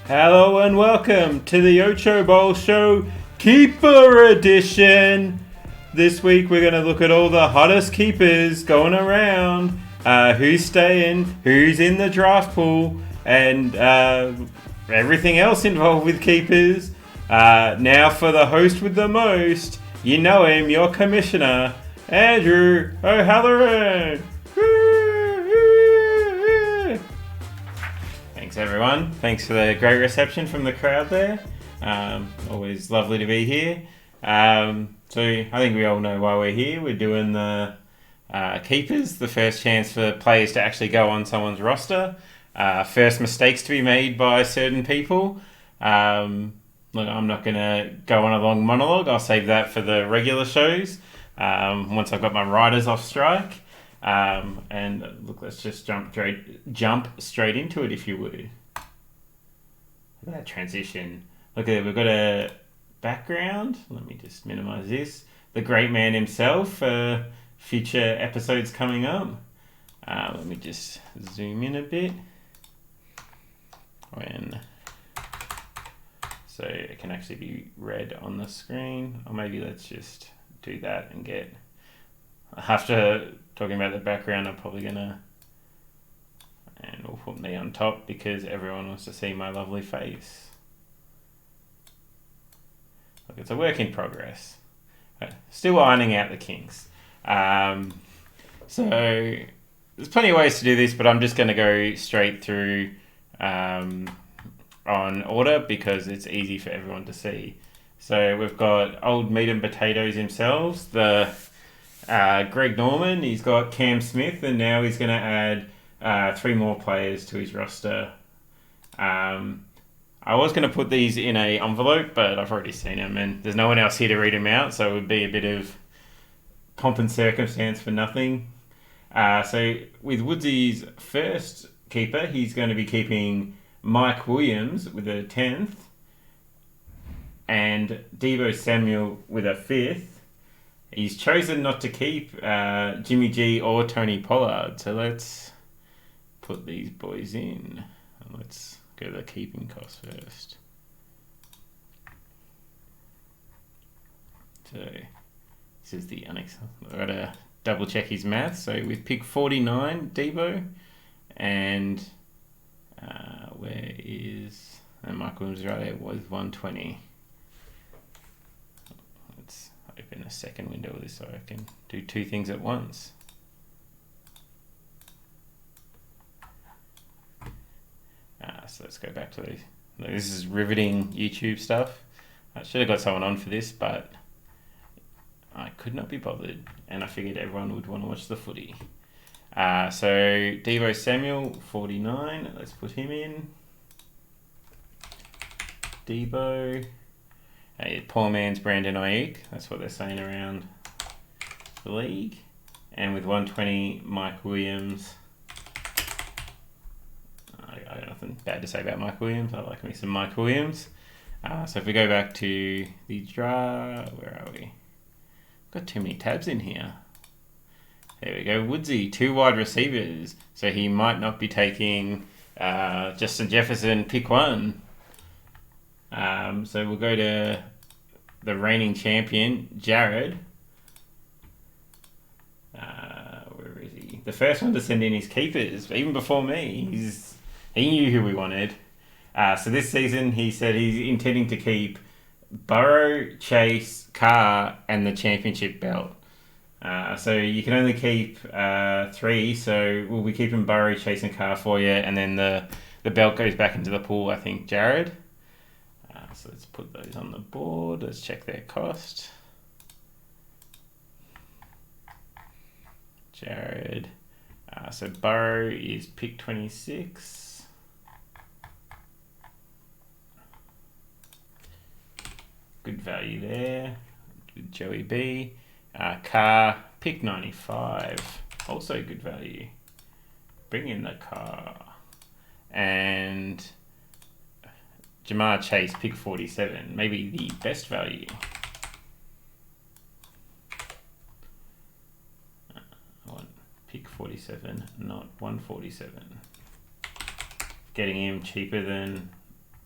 Hello and welcome to the Ocho Bowl Show Keeper Edition. This week we're going to look at all the hottest keepers going around, who's staying, who's in the draft pool, and everything else involved with keepers. Now for the host with the most, you know him, your commissioner, Andrew O'Halloran. Thanks everyone. Thanks for the great reception from the crowd there. Always lovely to be here. So I think we all know why we're here. We're doing the keepers, the first chance for players to actually go on someone's roster. First mistakes to be made by certain people. Look, I'm not going to go on a long monologue. I'll save that for the regular shows once I've got my riders off strike. And look, let's just jump straight into it, if you would. Look at that transition. Look at it. We've got a background. Let me just minimize this. The great man himself. Future episodes coming up. Let me just zoom in a bit. So it can actually be read on the screen. Or maybe let's just do that and get... After talking about the background, I'm probably gonna, and we'll put me on top because everyone wants to see my lovely face. Look, it's a work in progress. Still ironing out the kinks. So there's plenty of ways to do this, but I'm just gonna go straight through on order because it's easy for everyone to see. So we've got old meat and potatoes themselves. Greg Norman, he's got Cam Smith, and now he's going to add 3 more players to his roster. I was going to put these in a envelope, but I've already seen them, and there's no one else here to read them out, so it would be a bit of pomp and circumstance for nothing. So with Woodsy's first keeper, he's going to be keeping Mike Williams with a 10th, and Deebo Samuel with a 5th. He's chosen not to keep Jimmy G or Tony Pollard. So let's put these boys in. And let's go to the keeping cost first. So this is the I've got to double check his math. So with pick 49, Deebo. And where is... And Michael was right there, was 120. Open a second window of this so I can do 2 things at once. So let's go back to these. This is riveting YouTube stuff. I should have got someone on for this, but I could not be bothered, and I figured everyone would want to watch the footy. So Deebo Samuel, 49. Let's put him in. Deebo. Poor man's Brandon Ayuk. That's what they're saying around the league. And with 120, Mike Williams. I got nothing bad to say about Mike Williams. I like me some Mike Williams. So if we go back to the draw, where are we? Got too many tabs in here. There we go. Woodsy, 2 wide receivers. So he might not be taking Justin Jefferson, pick 1. So we'll go to the reigning champion, Jared. Where is he? The first one to send in his keepers, even before me. He knew who we wanted. So this season, he said he's intending to keep Burrow, Chase, Carr, and the championship belt. So you can only keep 3. So we'll be keeping Burrow, Chase, and Carr for you, and then the belt goes back into the pool, I think, Jared. So let's put those on the board. Let's check their cost. Jared. So Burrow is pick 26. Good value there. Good Joey B. Carr, pick 95. Also good value. Bring in the Carr. And Jamar Chase, pick 47. Maybe the best value. Pick 47, not 147. Getting him cheaper than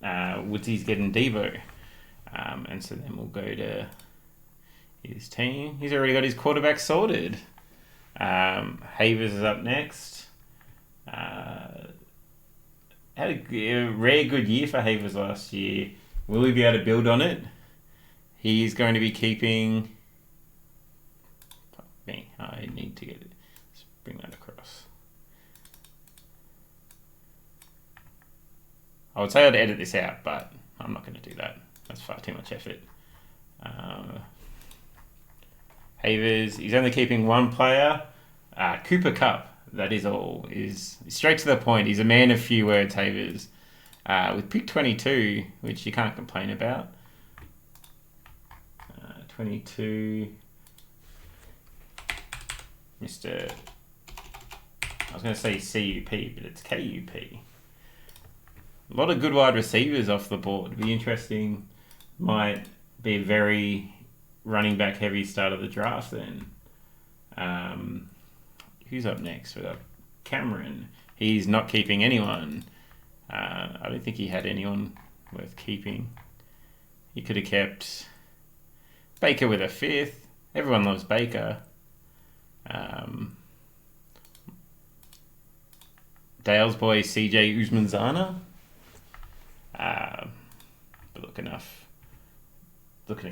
Woodsy's getting Devo. And so then we'll go to his team. He's already got his quarterback sorted. Havers is up next. Had a rare good year for Havers last year. Will he be able to build on it? He's going to be keeping... Fuck me, I need to get it. Let's bring that across. I would say I'd edit this out, but I'm not going to do that. That's far too much effort. Havers, he's only keeping one player. Cooper Cup, that is all. Is straight to the point. He's a man of few words, Havers. With pick 22, which you can't complain about. 22. Mr. I was going to say CUP, but it's KUP. A lot of good wide receivers off the board. Be interesting. Might be a very running back heavy start of the draft then. Who's up next? We've got Cameron. He's not keeping anyone. I don't think he had anyone worth keeping. He could have kept Baker with a 5th. Everyone loves Baker. Dale's boy CJ Uzmanzana. But looking at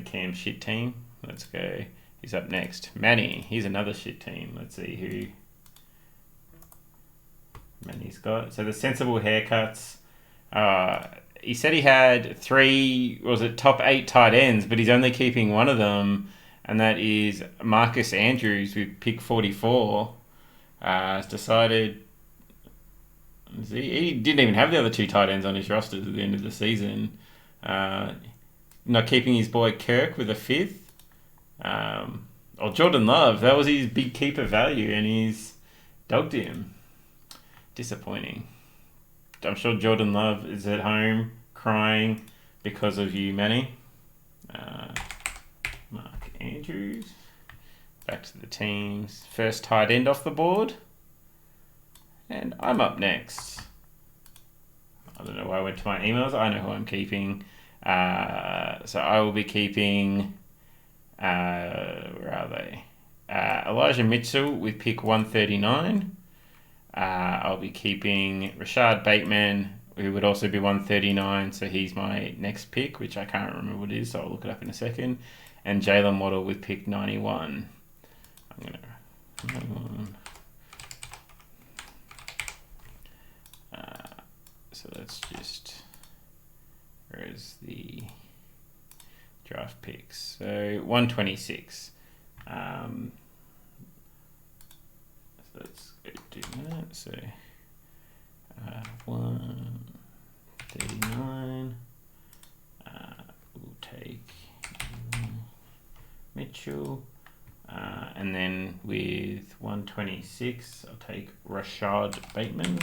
Cam's shit team. Let's go. He's up next. Manny. He's another shit team. Let's see who Manny's got. So the sensible haircuts. He said he had 3, top 8 tight ends, but he's only keeping one of them, and that is Marcus Andrews with pick 44. Has decided... He didn't even have the other 2 tight ends on his roster at the end of the season. Not keeping his boy Kirk with a 5th. Jordan Love, that was his big keeper value, and he's dogged him. Disappointing. I'm sure Jordan Love is at home crying because of you, Manny. Mark Andrews. Back to the teams. First tight end off the board. And I'm up next. I don't know why I went to my emails. I know who I'm keeping. So I will be keeping... where are they? Elijah Mitchell with pick 139. I'll be keeping Rashad Bateman, who would also be 139. So he's my next pick, which I can't remember what it is. So I'll look it up in a second. And Jalen Waddle with pick 91. I'm going to... 91. So let's just... Where's the draft picks? So 126. So let's go do that. So 139. We'll take Mitchell. And then with 126, I'll take Rashad Bateman.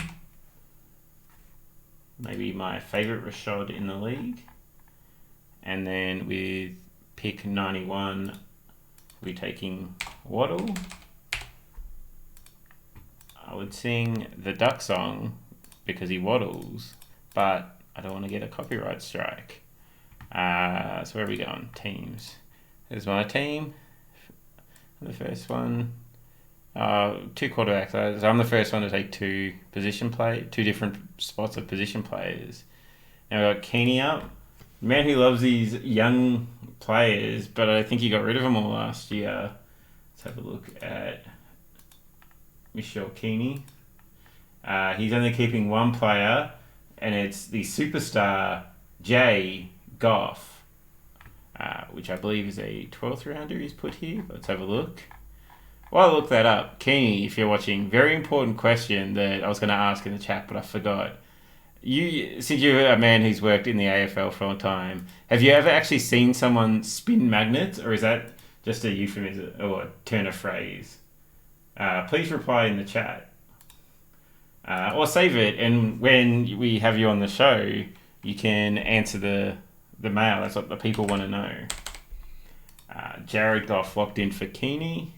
Maybe my favourite Rashad in the league. And then with pick 91, we're taking Waddle. I would sing the Duck song because he waddles, but I don't want to get a copyright strike. So where are we going? Teams. There's my team. The first one. 2 quarterbacks. So I'm the first one to take 2 different spots of position players. Now we've got Keeney up. Man who loves these young players, but I think he got rid of them all last year. Let's have a look at Michelle Keeney. He's only keeping one player, and it's the superstar Jay Goff, which I believe is a 12th rounder he's put here. Let's have a look. While I look that up, Keeney, if you're watching, very important question that I was going to ask in the chat, but I forgot. Since you're a man who's worked in the AFL for a long time, have you ever actually seen someone spin magnets, or is that just a euphemism or a turn of phrase? Please reply in the chat. Or save it, and when we have you on the show, you can answer the mail. That's what the people want to know. Jared Goff locked in for Keeney.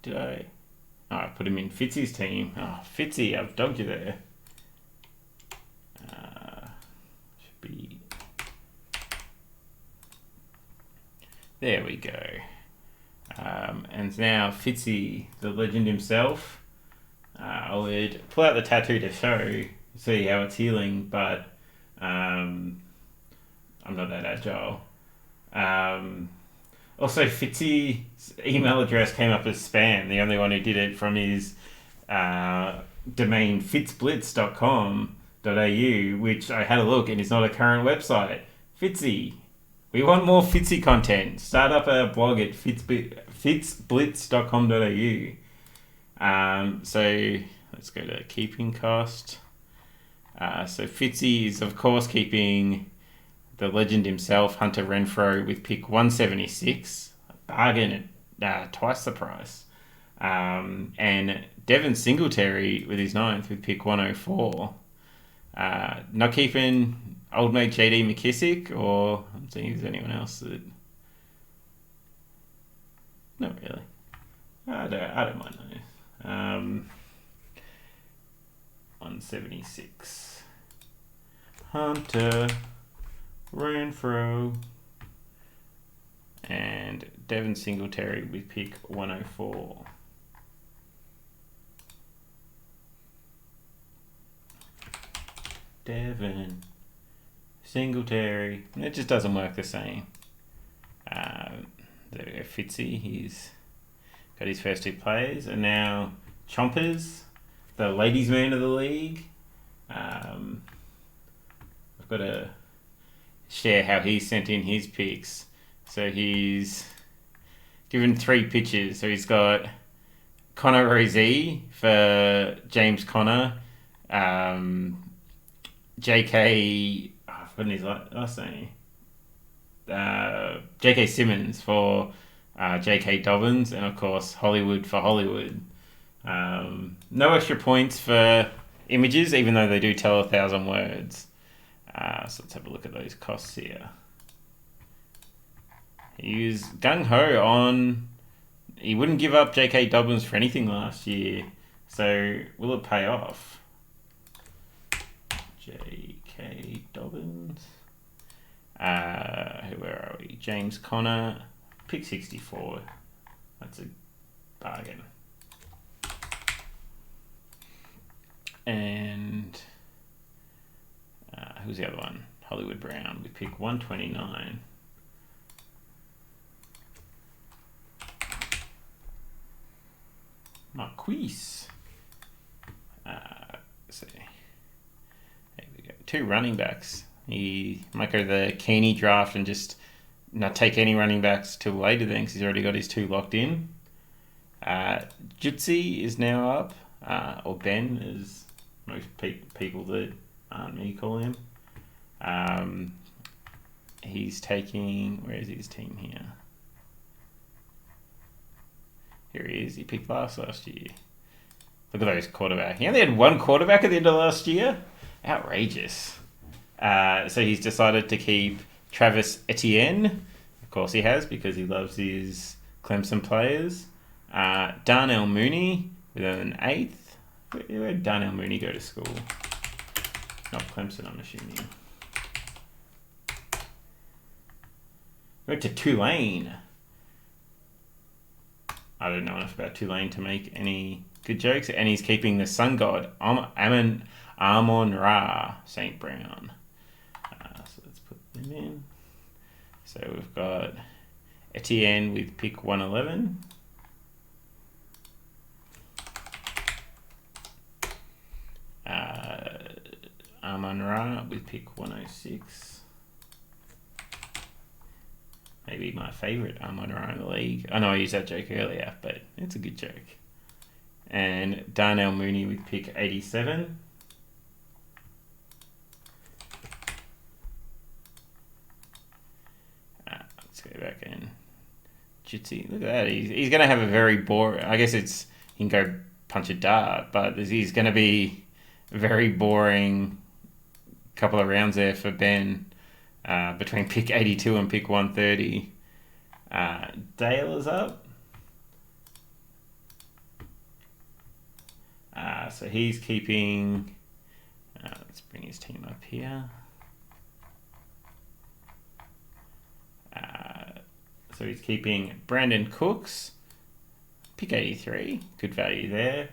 Did I? Oh, I put him in Fitzy's team. Oh, Fitzy, I've dogged you there. There we go. And now Fitzy, the legend himself. I would pull out the tattoo to see how it's healing, but I'm not that agile. Also, Fitzy's email address came up as spam. The only one who did it from his domain fitzblitz.com.au, which I had a look and it's not a current website. Fitzy, we want more Fitzy content. Start up a blog at fitzblitz.com.au. So let's go to keeping cost. So Fitzy is of course keeping the legend himself, Hunter Renfro, with pick 176, a bargain at twice the price. And Devon Singletary with his 9th with pick 104. Not keeping old mate JD McKissick, or I'm seeing if there's anyone else that. Not really. I don't mind those. 176. Hunter Renfro and Devon Singletary with pick 104. Devon Singletary. It just doesn't work the same. There we go. Fitzy, he's got his first 2 players, and now Chompers, the ladies' man of the league. I've got to share how he sent in his picks. So he's given 3 pitches. So he's got Connor Rozee for James Conner, JK, I've forgotten his last name, JK Simmons for JK Dobbins, and of course Hollywood for Hollywood. No extra points for images, even though they do tell 1,000 words. So let's have a look at those costs here. He was gung-ho on... He wouldn't give up J.K. Dobbins for anything last year. So will it pay off? J.K. Dobbins. Where are we? James Conner. Pick 64. That's a bargain. And... who's the other one? Hollywood Brown with pick 129. Marquise. So there we go. 2 running backs. He might go the Keeney draft and just not take any running backs till later then, because he's already got his 2 locked in. Jutsi is now up, or Ben, as most people that aren't me call him. He's taking... Where is his team here? Here he is. He picked last year. Look at those quarterbacks. He only had 1 quarterback at the end of last year. Outrageous. So he's decided to keep Travis Etienne. Of course he has, because he loves his Clemson players. Darnell Mooney with an 8th. Where did Darnell Mooney go to school? Not Clemson, I'm assuming. Went to Tulane. I don't know enough about Tulane to make any good jokes. And he's keeping the sun god, Amon-Ra St. Brown. So let's put them in. So we've got Etienne with pick 111. Amon-Ra with pick 106. Maybe my favourite Amon-Ra in the league. I know I used that joke earlier, but it's a good joke. And Darnell Mooney with pick 87. Let's go back in. Jitsi, look at that. He's going to have a very boring... I guess it's... He can go punch a dart, but he's going to be a very boring couple of rounds there for Ben. Between pick 82 and pick 130. Dale is up. So he's keeping... let's bring his team up here. So he's keeping Brandon Cooks, pick 83, good value there.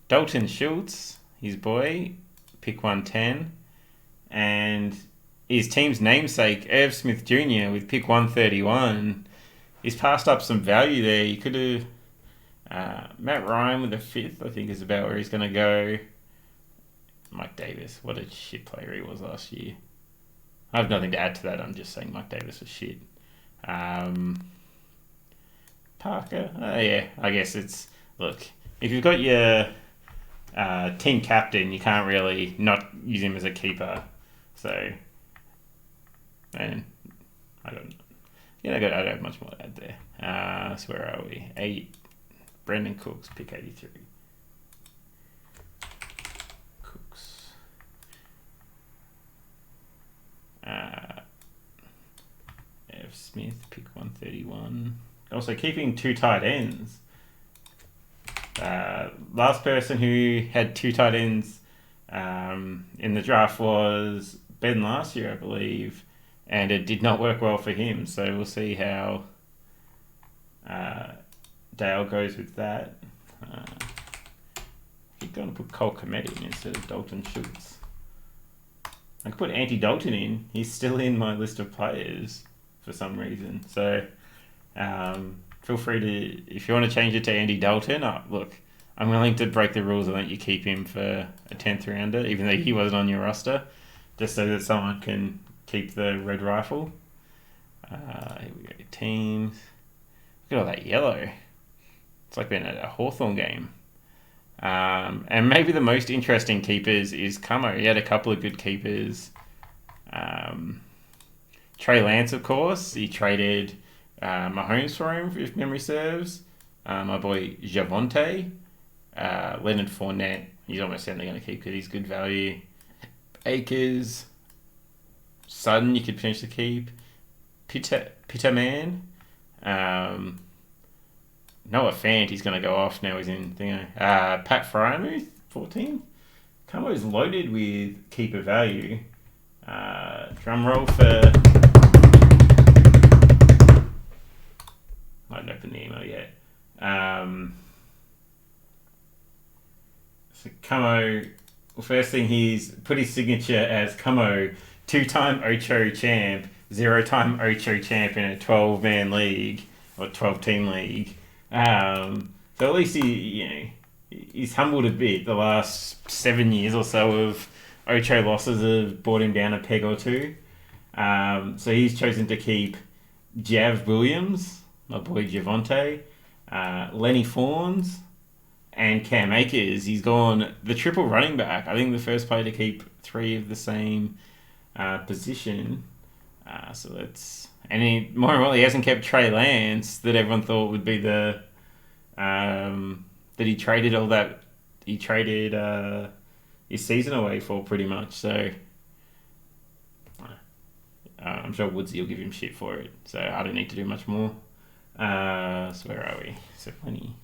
Dalton Schultz, his boy, pick 110. And his team's namesake, Irv Smith Jr. with pick 131. He's passed up some value there. You could have... Matt Ryan with a 5th, I think, is about where he's going to go. Mike Davis, what a shit player he was last year. I have nothing to add to that. I'm just saying Mike Davis was shit. Parker, yeah, I guess it's... Look, if you've got your team captain, you can't really not use him as a keeper. So, and I don't have much more to add there. So where are we? 8. Brandon Cooks, pick 83. Cooks. F. Smith, pick 131. Also keeping 2 tight ends. Last person who had 2 tight ends in the draft was Ben last year, I believe, and it did not work well for him. So we'll see how Dale goes with that. He's going to put Cole Kmet in instead of Dalton Schultz. I could put Andy Dalton in. He's still in my list of players for some reason. So feel free to, if you want to change it to Andy Dalton, look, I'm willing to break the rules and let you keep him for a 10th rounder, even though he wasn't on your roster, just so that someone can keep the red rifle. Here we go, teams. Look at all that yellow. It's like being at a Hawthorn game. And maybe the most interesting keepers is Camo. He had a couple of good keepers. Trey Lance, of course. He traded Mahomes for him, if memory serves. My boy Javonte. Leonard Fournette. He's almost certainly going to keep because he's good value. Akers. Sutton, you could potentially keep. Pitterman. Noah Fant, he's going to go off now. He's in Pat Fryermuth, 14. Camo's loaded with keeper value. Drum roll for... I haven't opened the email yet. So Camo, first thing, he's put his signature as Camo, 2-time Ocho champ, 0-time Ocho champ in a 12-man league or 12-team league. So at least he's humbled a bit. The last 7 years or so of Ocho losses have brought him down a peg or two. So he's chosen to keep Jav Williams, my boy Javonte, Lenny Fawns, and Cam Akers. He's gone the triple running back. I think the first player to keep 3 of the same position. So that's... And more importantly, he hasn't kept Trey Lance, that everyone thought would be the... that he traded all that... He traded his season away for, pretty much. So I'm sure Woodsy will give him shit for it. So I don't need to do much more. So where are we? So plenty.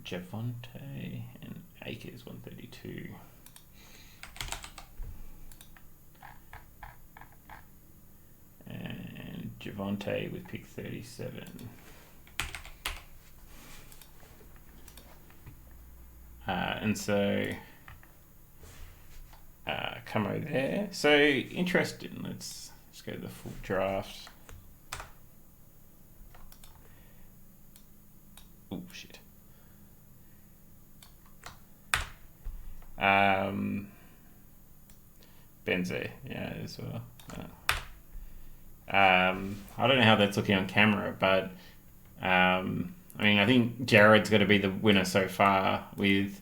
Javonte and Akers 132. And Javonte with pick 37. And so Camo there. So interesting. Let's go to the full draft. Oh shit. Benze, yeah, as well. I don't know how that's looking on camera, but I mean, I think Jared's got to be the winner so far with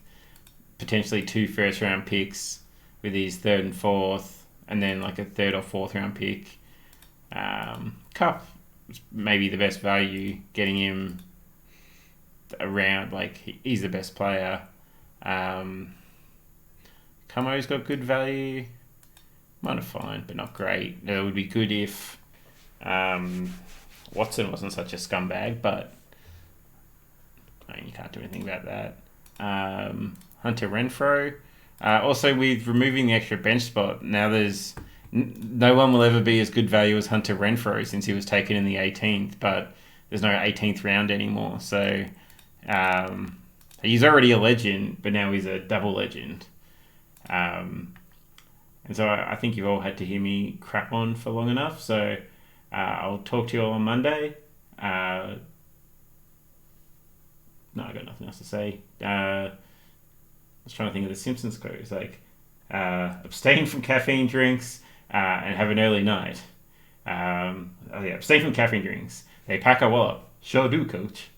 potentially 2 first-round picks with his 3rd and 4th, and then like a 3rd or 4th round pick. Cup is maybe the best value, getting him around, like he's the best player. Camo's got good value. Might have fine, but not great. It would be good if Watson wasn't such a scumbag, but I mean, you can't do anything about that. Hunter Renfro. Also, with removing the extra bench spot, now there's No one will ever be as good value as Hunter Renfro since he was taken in the 18th, but there's no 18th round anymore. So um, he's already a legend, but now he's a double legend. Um, and so I think you've all had to hear me crap on for long enough. So I'll talk to you all on Monday. No, I got nothing else to say. I was trying to think of the Simpsons quote. It's like, abstain from caffeine drinks and have an early night. Oh yeah, abstain from caffeine drinks. They pack a wallop. Sure do, coach.